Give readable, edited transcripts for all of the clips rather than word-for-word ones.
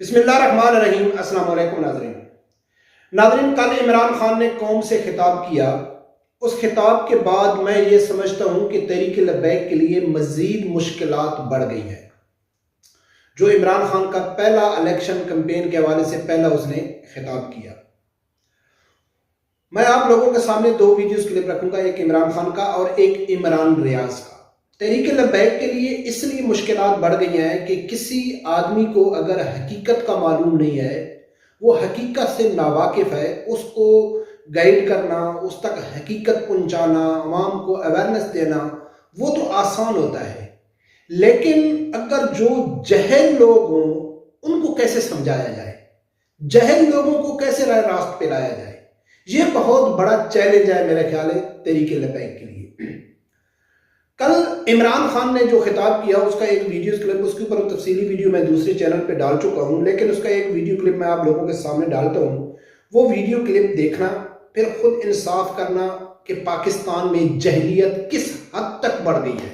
بسم اللہ الرحمن الرحیم۔ السلام علیکم ناظرین، کل عمران خان نے قوم سے خطاب کیا۔ اس خطاب کے بعد میں یہ سمجھتا ہوں کہ تحریک لبیک کے لیے مزید مشکلات بڑھ گئی ہیں۔ جو عمران خان کا پہلا الیکشن کمپین کے حوالے سے پہلا اس نے خطاب کیا، میں آپ لوگوں کے سامنے دو ویڈیوز کلپ رکھوں گا، ایک عمران خان کا اور ایک عمران ریاض کا۔ تحریک لبیک کے لیے اس لیے مشکلات بڑھ گئی ہیں کہ کسی آدمی کو اگر حقیقت کا معلوم نہیں ہے، وہ حقیقت سے ناواقف ہے، اس کو گائیڈ کرنا، اس تک حقیقت پہنچانا، عوام کو اویئرنس دینا، وہ تو آسان ہوتا ہے، لیکن اگر جو جہل لوگ ہوں ان کو کیسے سمجھایا جائے، جہل لوگوں کو کیسے راہ راست پہ لایا جائے، یہ بہت بڑا چیلنج ہے میرے خیال ہے تحریک لبیک کے لیے۔ کل عمران خان نے جو خطاب کیا اس کا ایک ویڈیو کلپ، اس کے اوپر تفصیلی ویڈیو میں دوسرے چینل پہ ڈال چکا ہوں، لیکن اس کا ایک ویڈیو کلپ میں آپ لوگوں کے سامنے ڈالتا ہوں۔ وہ ویڈیو کلپ دیکھنا، پھر خود انصاف کرنا کہ پاکستان میں جہلیت کس حد تک بڑھ گئی ہے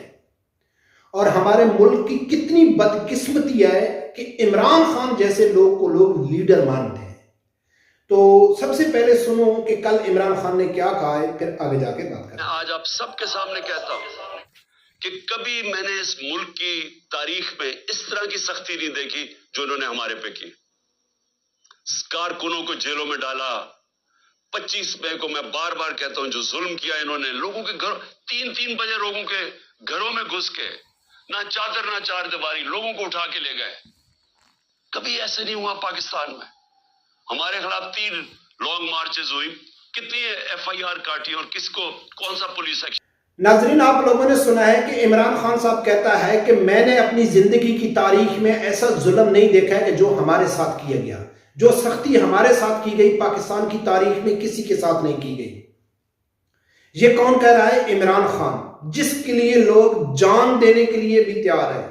اور ہمارے ملک کی کتنی بدقسمتی ہے کہ عمران خان جیسے لوگ کو لوگ لیڈر مانتے ہیں۔ تو سب سے پہلے سنو کہ کل عمران خان نے کیا کہا ہے، پھر آگے جا کے بات کریں۔ آج آپ سب کے سامنے کہتا ہوں کہ کبھی میں نے اس ملک کی تاریخ میں اس طرح کی سختی نہیں دیکھی جو انہوں نے ہمارے پہ کی۔ کارکنوں کو جیلوں میں ڈالا، 25 مئی کو میں بار بار کہتا ہوں جو ظلم کیا انہوں نے، لوگوں کے گھر 3 بجے لوگوں کے گھروں میں گھس کے نہ چادر نہ چار دیواری لوگوں کو اٹھا کے لے گئے۔ کبھی ایسے نہیں ہوا پاکستان میں۔ ہمارے خلاف 3 لانگ مارچز ہوئی، کتنی FIR کاٹی اور کس کو کون سا پولیس ایکشن۔ ناظرین، آپ لوگوں نے سنا ہے کہ عمران خان صاحب کہتا ہے کہ میں نے اپنی زندگی کی تاریخ میں ایسا ظلم نہیں دیکھا ہے کہ جو ہمارے ساتھ کیا گیا، جو سختی ہمارے ساتھ کی گئی پاکستان کی تاریخ میں کسی کے ساتھ نہیں کی گئی۔ یہ کون کہہ رہا ہے؟ عمران خان، جس کے لیے لوگ جان دینے کے لیے بھی تیار ہیں،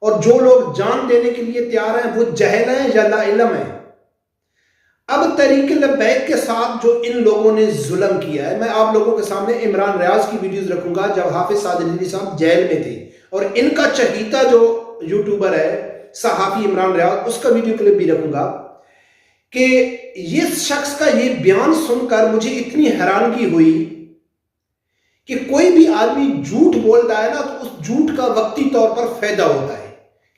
اور جو لوگ جان دینے کے لیے تیار ہیں وہ جہل ہیں یا لا علم ہیں۔ اب تحریک لبیک کے ساتھ جو ان لوگوں نے ظلم کیا ہے، میں آپ لوگوں کے سامنے عمران ریاض کی ویڈیوز رکھوں گا جب حافظ سعد علی صاحب جیل میں تھے، اور ان کا چہیتا جو یوٹیوبر ہے صحافی عمران ریاض، اس کا ویڈیو کلپ بھی رکھوں گا کہ یہ شخص کا یہ بیان سن کر مجھے اتنی حیرانگی ہوئی کہ کوئی بھی آدمی جھوٹ بولتا ہے نا تو اس جھوٹ کا وقتی طور پر فائدہ ہوتا ہے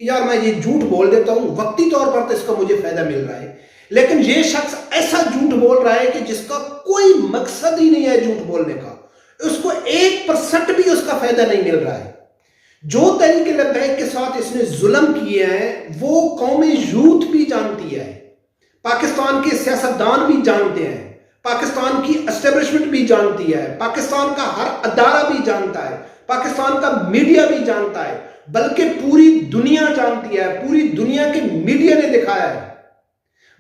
کہ یار میں یہ جھوٹ بول دیتا ہوں، وقتی طور پر تو اس کا مجھے فائدہ مل رہا ہے، لیکن یہ شخص ایسا جھوٹ بول رہا ہے کہ جس کا کوئی مقصد ہی نہیں ہے جھوٹ بولنے کا، اس کو 1% بھی اس کا فائدہ نہیں مل رہا ہے۔ جو تحریک لبیک کے ساتھ اس نے ظلم کیے ہیں وہ قوم یوتھ بھی جانتی ہے، پاکستان کے سیاستدان بھی جانتے ہیں، پاکستان کی اسٹیبلشمنٹ بھی جانتی ہے، پاکستان کا ہر ادارہ بھی جانتا ہے، پاکستان کا میڈیا بھی جانتا ہے، بلکہ پوری دنیا جانتی ہے، پوری دنیا کے میڈیا نے دکھایا ہے،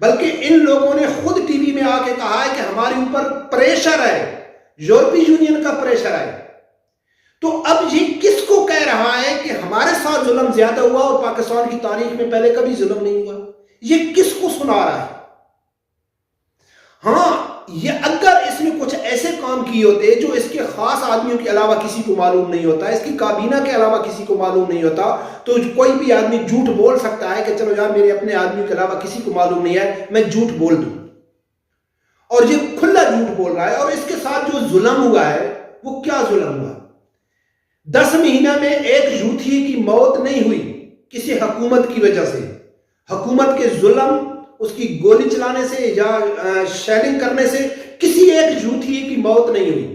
بلکہ ان لوگوں نے خود ٹی وی میں آ کے کہا ہے کہ ہمارے اوپر پریشر ہے، یورپی یونین کا پریشر ہے۔ تو اب یہ کس کو کہہ رہا ہے کہ ہمارے ساتھ ظلم زیادہ ہوا اور پاکستان کی تاریخ میں پہلے کبھی ظلم نہیں ہوا؟ یہ کس کو سنا رہا ہے؟ ہاں، یہ اگر اس نے کچھ ایسے کام کیے ہوتے جو اس کے خاص آدمیوں کے علاوہ کسی کو معلوم نہیں ہوتا، اس کی کابینہ کے علاوہ کسی کو معلوم نہیں ہوتا، تو کوئی بھی آدمی جھوٹ بول سکتا ہے کہ چلو یار میرے اپنے آدمیوں کے علاوہ کسی کو معلوم نہیں ہے، میں جھوٹ بول دوں، اور یہ کھلا جھوٹ بول رہا ہے۔ اور اس کے ساتھ جو ظلم ہوا ہے وہ کیا ظلم ہوا؟ 10 مہینہ میں ایک یوتھی کی موت نہیں ہوئی کسی حکومت کی وجہ سے، حکومت کے ظلم، اس کی گولی چلانے سے یا شیلنگ کرنے سے کسی ایک یوتھی کی موت نہیں ہوئی،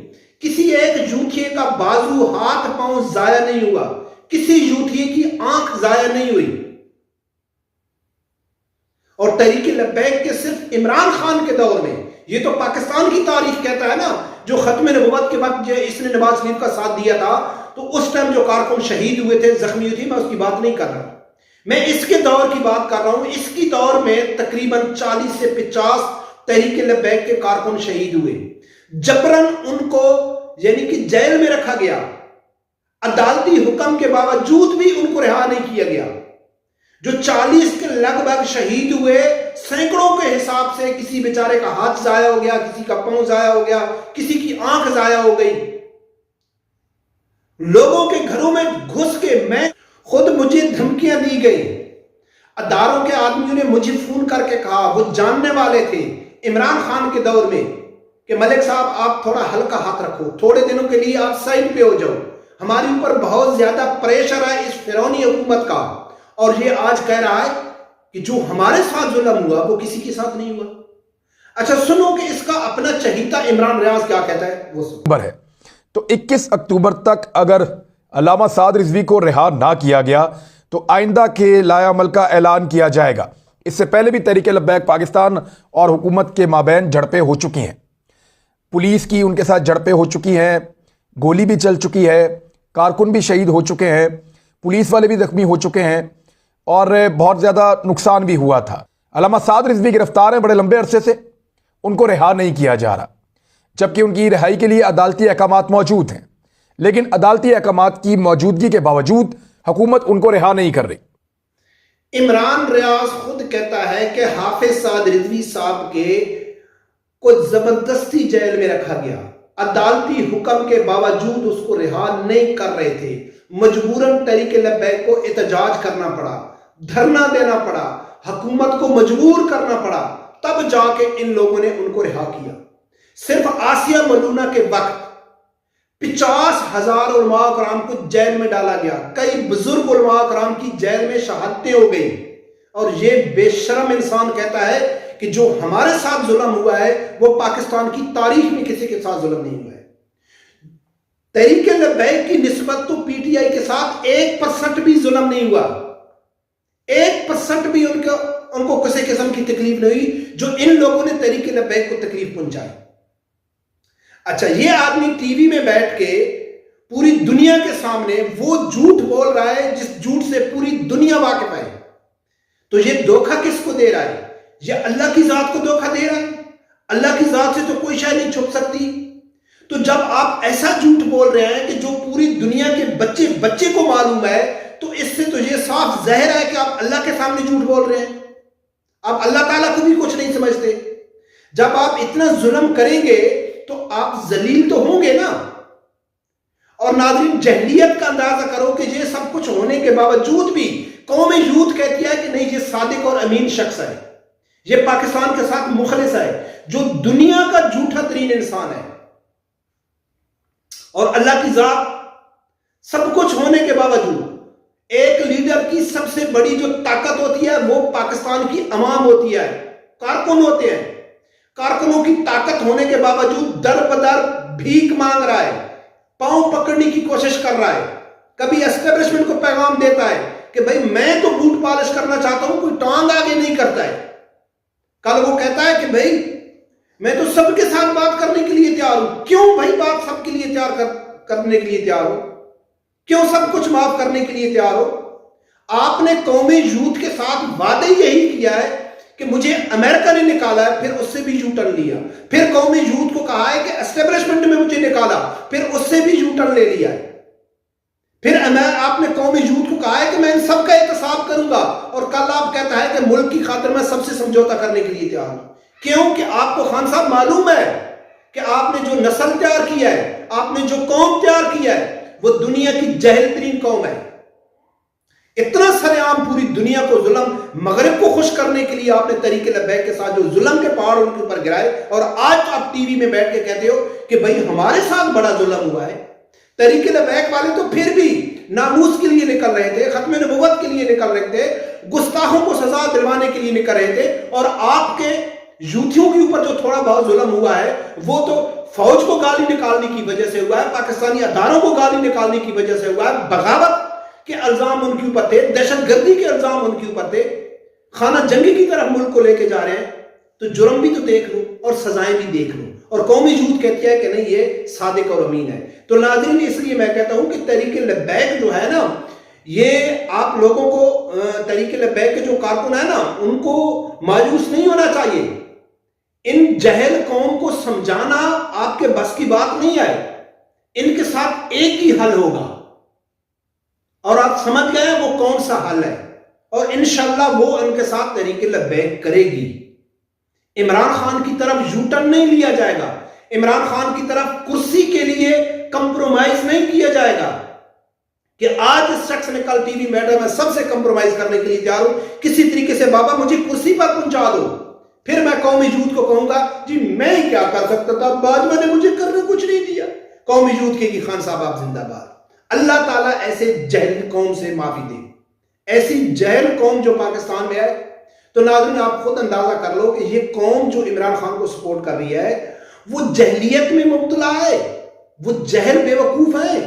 کسی ایک یوتھی کا بازو، ہاتھ، پاؤں ضائع نہیں ہوا، کسی یوتھی کی آنکھ ضائع نہیں ہوئی۔ اور تحریک لبیک کے صرف عمران خان کے دور میں، یہ تو پاکستان کی تاریخ کہتا ہے نا، جو ختم نبوت کے وقت جو اس نے نواز شریف کا ساتھ دیا تھا تو اس ٹائم جو کارکن شہید ہوئے تھے، زخمی ہوئے تھے، میں اس کی بات نہیں کر رہا، میں اس کے دور کی بات کر رہا ہوں۔ اس کی دور میں تقریباً 40 سے 50 تحریک لبیک کے کارکن شہید ہوئے، جبراً ان کو یعنی کہ جیل میں رکھا گیا، عدالتی حکم کے باوجود بھی ان کو رہا نہیں کیا گیا۔ جو 40 کے لگ بھگ شہید ہوئے، سینکڑوں کے حساب سے کسی بیچارے کا ہاتھ ضائع ہو گیا، کسی کا پاؤں ضائع ہو گیا، کسی کی آنکھ ضائع ہو گئی۔ لوگوں کے گھروں میں گھس کے میں خود مجھے دھمکیاں دی گئی، اداروں کے آدمیوں نے مجھے فون کر کے کہا، وہ جاننے والے تھے عمران خان کے دور میں، کہ ملک صاحب آپ تھوڑا ہلکا ہاتھ رکھو، تھوڑے دنوں کے لیے آپ سائڈ پہ ہو جاؤ، ہمارے اوپر بہت زیادہ پریشر ہے اس فرعونی حکومت کا، اور یہ آج کہہ رہا ہے کہ جو ہمارے ساتھ ظلم ہوا وہ کسی کے ساتھ نہیں ہوا۔ اچھا سنو کہ اس کا اپنا چہیتا عمران ریاض کیا کہتا ہے، وہ سنو۔ ہے تو 21 اکتوبر تک اگر علامہ سعد رضوی کو رہا نہ کیا گیا تو آئندہ کے لائحہ عمل کا اعلان کیا جائے گا۔ اس سے پہلے بھی تحریک لبیک پاکستان اور حکومت کے مابین جھڑپیں ہو چکی ہیں، پولیس کی ان کے ساتھ جھڑپیں ہو چکی ہیں، گولی بھی چل چکی ہے، کارکن بھی شہید ہو چکے ہیں، پولیس والے بھی زخمی ہو چکے ہیں، اور بہت زیادہ نقصان بھی ہوا تھا۔ علامہ سعد رضوی گرفتار ہیں بڑے لمبے عرصے سے، ان کو رہا نہیں کیا جا رہا، جبکہ ان کی رہائی کے لیے عدالتی احکامات موجود ہیں، لیکن عدالتی احکامات کی موجودگی کے باوجود حکومت ان کو رہا نہیں کر رہی۔ عمران ریاض خود کہتا ہے کہ حافظ سعد رضوی صاحب کے کو زبردستی جیل میں رکھا گیا، عدالتی حکم کے باوجود اس کو رہا نہیں کر رہے تھے، مجبوراً تحریک لبیک کو احتجاج کرنا پڑا، دھرنا دینا پڑا، حکومت کو مجبور کرنا پڑا، تب جا کے ان لوگوں نے ان کو رہا کیا۔ صرف آسیہ ملونہ کے وقت 50,000 علماء کرام کو جیل میں ڈالا گیا، کئی بزرگ علماء کرام کی جیل میں شہادتیں ہو گئی، اور یہ بے شرم انسان کہتا ہے کہ جو ہمارے ساتھ ظلم ہوا ہے وہ پاکستان کی تاریخ میں کسی کے ساتھ ظلم نہیں ہوا ہے۔ تحریک لبیک کی نسبت تو پی ٹی آئی کے ساتھ 1% بھی ظلم نہیں ہوا، 1% بھی ان کو کسی قسم کی تکلیف نہیں ہوئی جو ان لوگوں نے تحریک لبیک کو تکلیف پہنچائی۔ اچھا یہ آدمی ٹی وی میں بیٹھ کے پوری دنیا کے سامنے وہ جھوٹ بول رہا ہے جس جھوٹ سے پوری دنیا واقف ہے، تو یہ دھوکہ کس کو دے رہا ہے؟ یہ اللہ کی ذات کو دھوکہ دے رہا ہے۔ اللہ کی ذات سے تو کوئی شے نہیں چھپ سکتی، تو جب آپ ایسا جھوٹ بول رہے ہیں کہ جو پوری دنیا کے بچے کو معلوم ہے، تو اس سے تو یہ صاف ظاہر ہے کہ آپ اللہ کے سامنے جھوٹ بول رہے ہیں، آپ اللہ تعالیٰ کو بھی کچھ نہیں سمجھتے۔ جب آپ اتنا ظلم کریں گے تو آپ ذلیل تو ہوں گے نا۔ اور ناظرین جہلیت کا اندازہ کرو کہ یہ سب کچھ ہونے کے باوجود بھی قوم یوتھ کہتی ہے کہ نہیں، یہ صادق اور امین شخص ہے، یہ پاکستان کے ساتھ مخلص ہے، جو دنیا کا جھوٹا ترین انسان ہے۔ اور اللہ کی ذات سب کچھ ہونے کے باوجود ایک لیڈر کی سب سے بڑی جو طاقت ہوتی ہے وہ پاکستان کی عوام ہوتی ہے، کارکن ہوتے ہیں۔ کارکنوں کی طاقت ہونے کے باوجود در بدر بھیک مانگ رہا ہے، پاؤں پکڑنے کی کوشش کر رہا ہے، کبھی اسٹیبلشمنٹ کو پیغام دیتا ہے کہ بھئی میں تو بوٹ پالش کرنا چاہتا ہوں، کوئی ٹانگ آگے نہیں کرتا ہے۔ کل وہ کہتا ہے کہ بھئی میں تو سب کے ساتھ بات کرنے کے لیے تیار ہوں۔ کیوں بھائی بات سب کے لیے کرنے کے لیے تیار ہو؟ کیوں سب کچھ معاف کرنے کے لیے تیار ہو؟ آپ نے قومی یوتھ کے ساتھ وعدہ یہی کیا ہے کہ مجھے امریکہ نے نکالا ہے، پھر اس سے بھی یو ٹرن لیا، پھر قومی یوتھ کو کہا ہے کہ اسٹیبلشمنٹ میں مجھے نکالا، پھر اس سے بھی یو ٹرن لے لیا ہے، پھر آپ نے قومی یوتھ کو کہا ہے کہ میں ان سب کا احتساب کروں گا، اور کل آپ کہتا ہے کہ ملک کی خاطر میں سب سے سمجھوتا کرنے کے لیے تیار ہوں۔ کیوں کہ آپ کو خان صاحب معلوم ہے کہ آپ نے جو نسل تیار کیا ہے، آپ نے جو قوم تیار کیا ہے، وہ دنیا کی جاہل ترین قوم ہے۔ اتنا سر عام پوری دنیا کو ظلم، مغرب کو خوش کرنے کے لیے آپ نے تحریک لبیک کے ساتھ جو ظلم کے پہاڑ ان کے اوپر گرائے، اور آج آپ ٹی وی میں بیٹھ کے کہتے ہو کہ بھائی ہمارے ساتھ بڑا ظلم ہوا ہے۔ تحریک لبیک والے تو پھر بھی ناموس کے لیے نکل رہے تھے، ختم نبوت کے لیے نکل رہے تھے، گستاخوں کو سزا دلوانے کے لیے نکل رہے تھے، اور آپ کے یوتھیوں کے اوپر جو تھوڑا بہت ظلم ہوا ہے وہ تو فوج کو گالی نکالنے کی وجہ سے ہوا ہے، پاکستانی اداروں کو گالی نکالنے کی وجہ سے ہوا ہے، بغاوت کے الزام ان کے اوپر تھے، دہشت گردی کے الزام ان کے اوپر تھے، خانہ جنگی کی طرف ملک کو لے کے جا رہے ہیں، تو جرم بھی تو دیکھ لو اور سزائیں بھی دیکھ لو۔ اور قومی یوتھ کہتی ہے کہ نہیں یہ صادق اور امین ہے۔ تو ناظرین اس لیے میں کہتا ہوں کہ تحریک لبیک جو ہے نا، یہ آپ لوگوں کو تحریک لبیک کے جو کارکن ہیں نا، ان کو مایوس نہیں ہونا چاہیے۔ ان جہل قوم کو سمجھانا آپ کے بس کی بات نہیں ہے، ان کے ساتھ ایک ہی حل ہوگا، اور آپ سمجھ گئے وہ کون سا حل ہے، اور انشاءاللہ وہ ان کے ساتھ تحریک لبیک کرے گی۔ عمران خان کی طرف یو ٹرن نہیں لیا جائے گا، عمران خان کی طرف کرسی کے لیے کمپرومائز نہیں کیا جائے گا، کہ آج اس شخص نے کل ٹی وی میٹر میں سب سے کمپرومائز کرنے کے لیے تیار ہوں، کسی طریقے سے بابا مجھے کرسی پر پہنچا دو، پھر میں قومی یوتھ کو کہوں گا جی میں ہی کیا کر سکتا تھا، باجوہ نے مجھے کرنے کچھ نہیں دیا۔ قومی یوتھ کے کہ خان صاحب آپ زندہ باد۔ اللہ تعالیٰ ایسے جہل قوم سے معافی دے، ایسی جہل قوم جو پاکستان میں ہے۔ تو ناظرین آپ خود اندازہ کر لو کہ یہ قوم جو عمران خان کو سپورٹ کر رہی ہے وہ جہلیت میں مبتلا ہے، وہ جہل بے وقوف ہیں،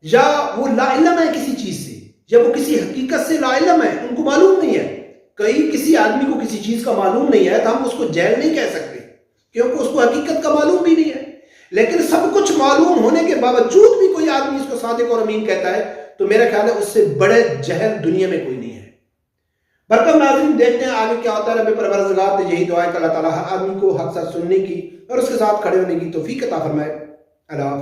یا وہ لا علم ہے کسی چیز سے، یا وہ کسی حقیقت سے لا علم ہے، ان کو معلوم نہیں ہے۔ کسی آدمی کو کسی چیز کا معلوم نہیں ہے تو ہم اس کو جہل نہیں کہہ سکتے، کیونکہ اس کو حقیقت کا معلوم بھی نہیں ہے۔ لیکن سب کچھ معلوم ہونے کے باوجود بھی کوئی آدمی اس کو صادق اور امین کہتا ہے تو میرا خیال ہے اس سے بڑے جہل دنیا میں کوئی نہیں ہے۔ برکم ناظرین دیکھتے ہیں آگے کیا ہوتا ہے۔ رب پروردگار نے یہی دعا ہے کہ اللہ تعالیٰ ہر آدمی کو حق ساتھ سننے کی اور اس کے ساتھ کھڑے ہونے کی توفیق عطا فرمائے۔ اللہ